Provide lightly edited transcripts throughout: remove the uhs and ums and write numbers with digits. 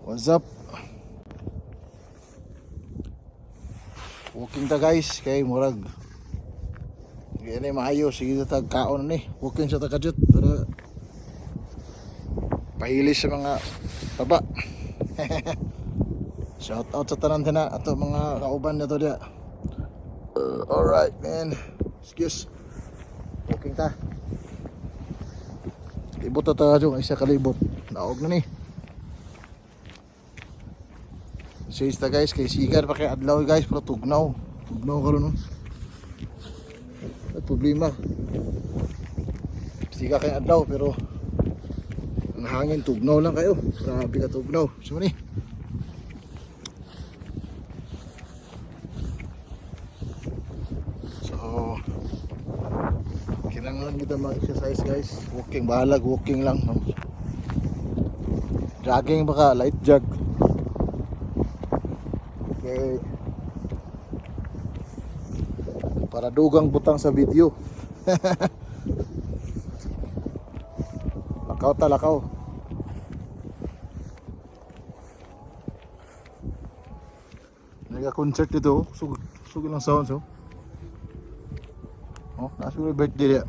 What's up? Walking ta guys kay murag gani maayo sige ta kaon ni. Walking sa takajut para pahilis sa mga taba. Shout out sa tanan na ato mga kauban na to dia. Alright man. Excuse. Walking ta. Libot ta jo isa ka libot. Naog na ni. Says ta guys kay sigar pa kay adlaw guys pero tugnaw karon no. At problema. Siga kay adlaw pero ang hangin tugnaw lang kayo. Grabe ka tugnaw. So ni. So kailangan kita mag-exercise guys. Walking bahalag, walking lang. Jogging baka light jog. Okay. Para dugang butang sa video. Lakaw. Nagka-concert dito. Sugod lang sounds oh. Oh, nasa birthday dia.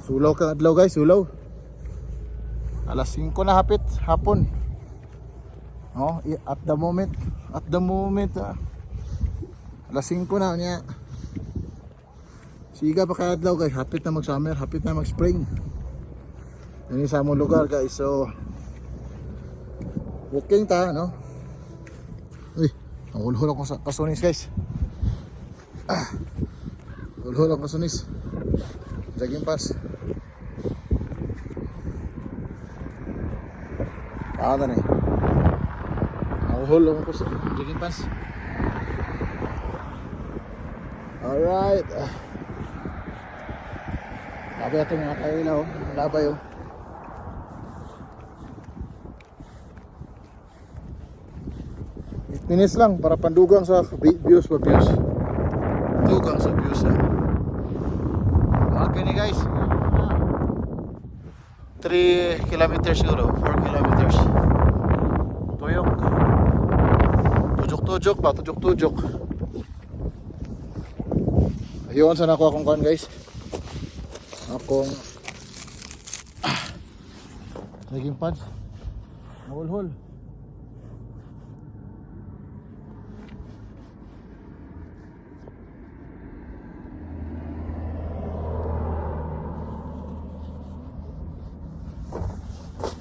Sulaw ka adlaw guys, sulaw. Alas 5 na hapit hapon. Oh, at the moment alas 5 na niya. Siga pa kay adlaw guys, hapit na mag summer, hapit na mag spring. Ini sa among lugar guys. So walking ta no. Uy, nahulhol ako sa kasunis guys. Hulhol ako kasunis. Jogging pass. Ano na hulog ko sa jogging pants. Alright. Labay ito mga kailaw. Labay oh. Minutes lang para pandugang sa views. Dugang sa views ha. Okay ni guys. 3 kilometers siguro. 4 kilometers. Tuyok. Tujuk. Ayun sana ako akong kan guys. Akong jogging pants. Hulhol.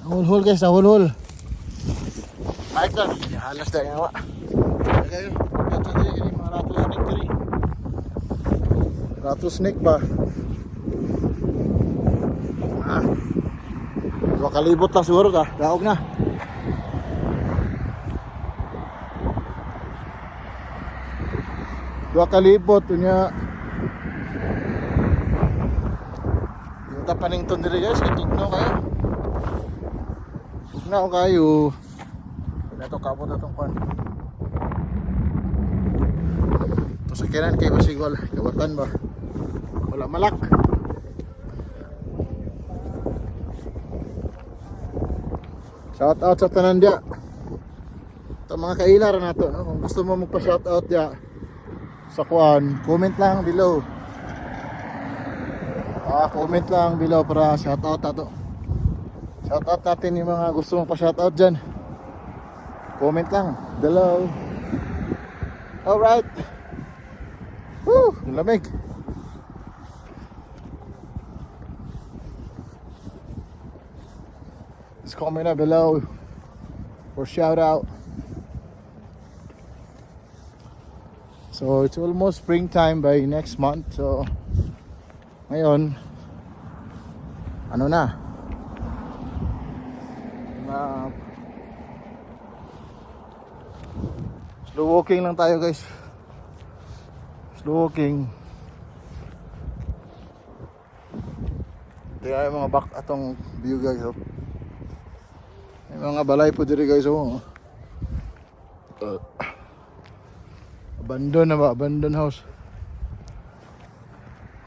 Hulhol guys, hulhol. Baik dah, halas dah yang awak. Kayo, kata dia ini 500 snake tadi. 100 snake ba? Ah. 2 kalibot lah siguro ka, daog na. Dua kalibot nya. Yung tapanington diri guys, kitugnaw kayo. Tugnaw kayo. Ito kabot na itong pan. Ito sa kinan kay Basigol. Kabatan ba? Wala malak. Shout out sa tanan dia. Ito mga kailara na ito. No? Kung gusto mo magpa-shout out dia sa kuan, comment lang below. Comment lang below para shout out nato. Shout out natin yung mga gusto mong pa-shout out dyan. Comment lang below. Alright. Woo, lamig. Just comment na below for shout out. So it's almost springtime by next month. So ngayon ano na? Slow walking lang tayo guys. Slow walking. Tingnan yung mga back atong view guys. Oh. May mga balay po diri guys. Oh. Abandon na ba? Abandon house.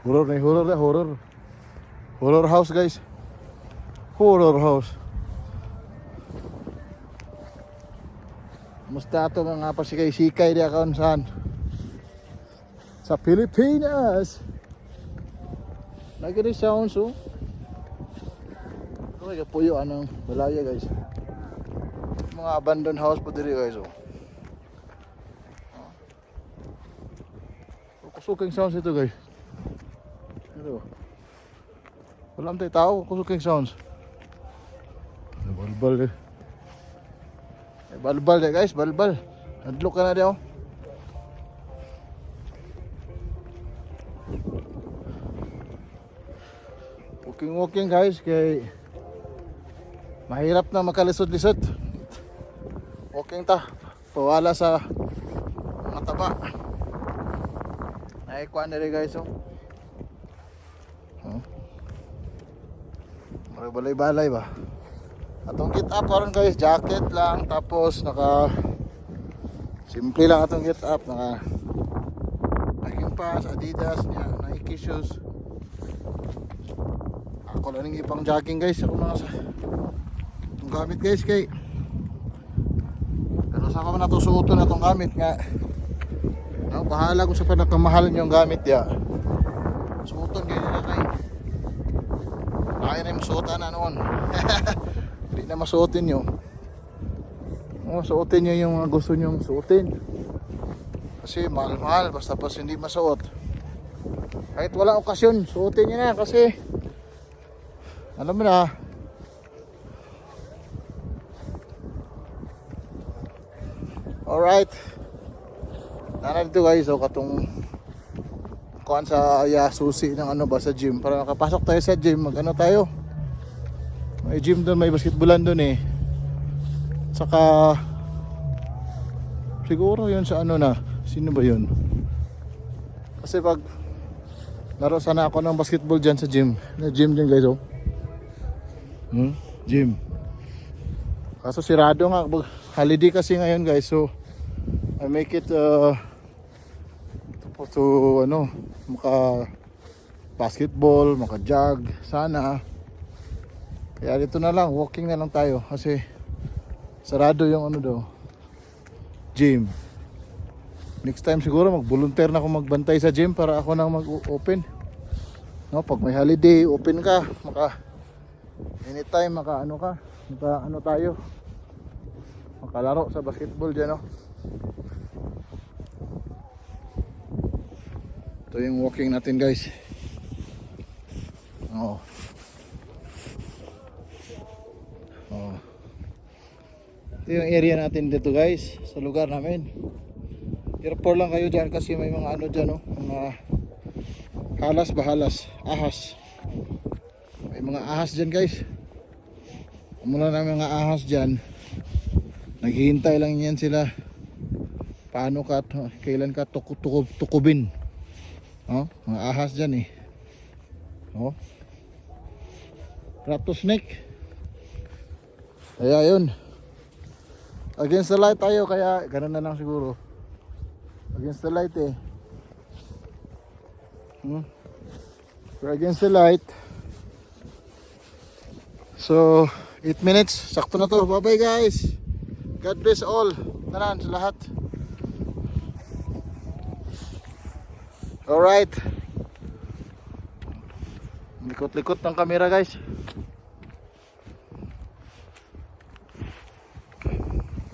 Horror house guys. Horror house. Musta ato mga pasikay-sikay di akon saan sa Pilipinas. Nagani sounds oh. Okay, puyo anong balaya guys. Mga abandoned house po diri guys oh. Kusuking sounds ito guys. Ito. Wala tayo tao, kusuking sounds. Balbal eh. Balbal ya guys, balbal. Adlok ka na diyo. Walking guys kay mahirap na makalisod-lisod. Walking ta. Pawala sa mga taba. Naikuan na rin guys oh. Balay-balay ba? Atong get up karon guys, jacket lang tapos naka simple lang atong get up, naka hiking pass, Adidas niya, Nike shoes. Ako lang yung ipang jogging guys, ako mga itong gamit guys kay pero sa ako na to suoton na itong gamit nga bahala kung sa panakamahal yung gamit ya suoton kayo nila kay kaya na yung suotan na noon. Hindi na masuotin nyo. Suotin nyo yung mga gusto nyong suotin. Kasi mahal-mahal basta pas hindi masuot. Kahit wala okasyon, suotin nyo na kasi alam mo na. Alright. Narito guys, so katong kuan sa susi ng ano ba sa gym para makapasok tayo sa gym, mag-ano tayo. May gym doon, may basketballan doon eh. Saka siguro yun sa ano na, sino ba yun? Kasi pag laro sana ako ng basketball dyan sa gym. Na gym din guys oh. Gym. Kaso sirado nga, holiday kasi ngayon guys, so I make it to ano, maka basketball, maka jog sana. Kaya dito na lang, walking na lang tayo kasi sarado yung ano daw, gym. Next time siguro mag-volunteer na ako magbantay sa gym para ako nang mag-open. No, pag may holiday, open ka, maka anytime maka ano ka, maka ano tayo. Makalaro sa basketball diyan, no. Ito yung walking natin guys. Oh. Ito yung area natin dito guys, sa lugar namin. Careful lang kayo dyan kasi may mga ano dyan oh, mga halas, ahas. May mga ahas dyan guys. Mula na mga ahas dyan, naghihintay lang yan sila. Paano ka, kailan ka tukubin. Oh, mga ahas dyan eh. Oh. Rattlesnake. Kaya yun. Against the light tayo kaya ganun na lang siguro. Against the light eh. We're against the light. So 8 minutes, sakto na to. Bye bye guys. God bless all. Tanan sa lahat. Alright. Likot-likot ng camera guys.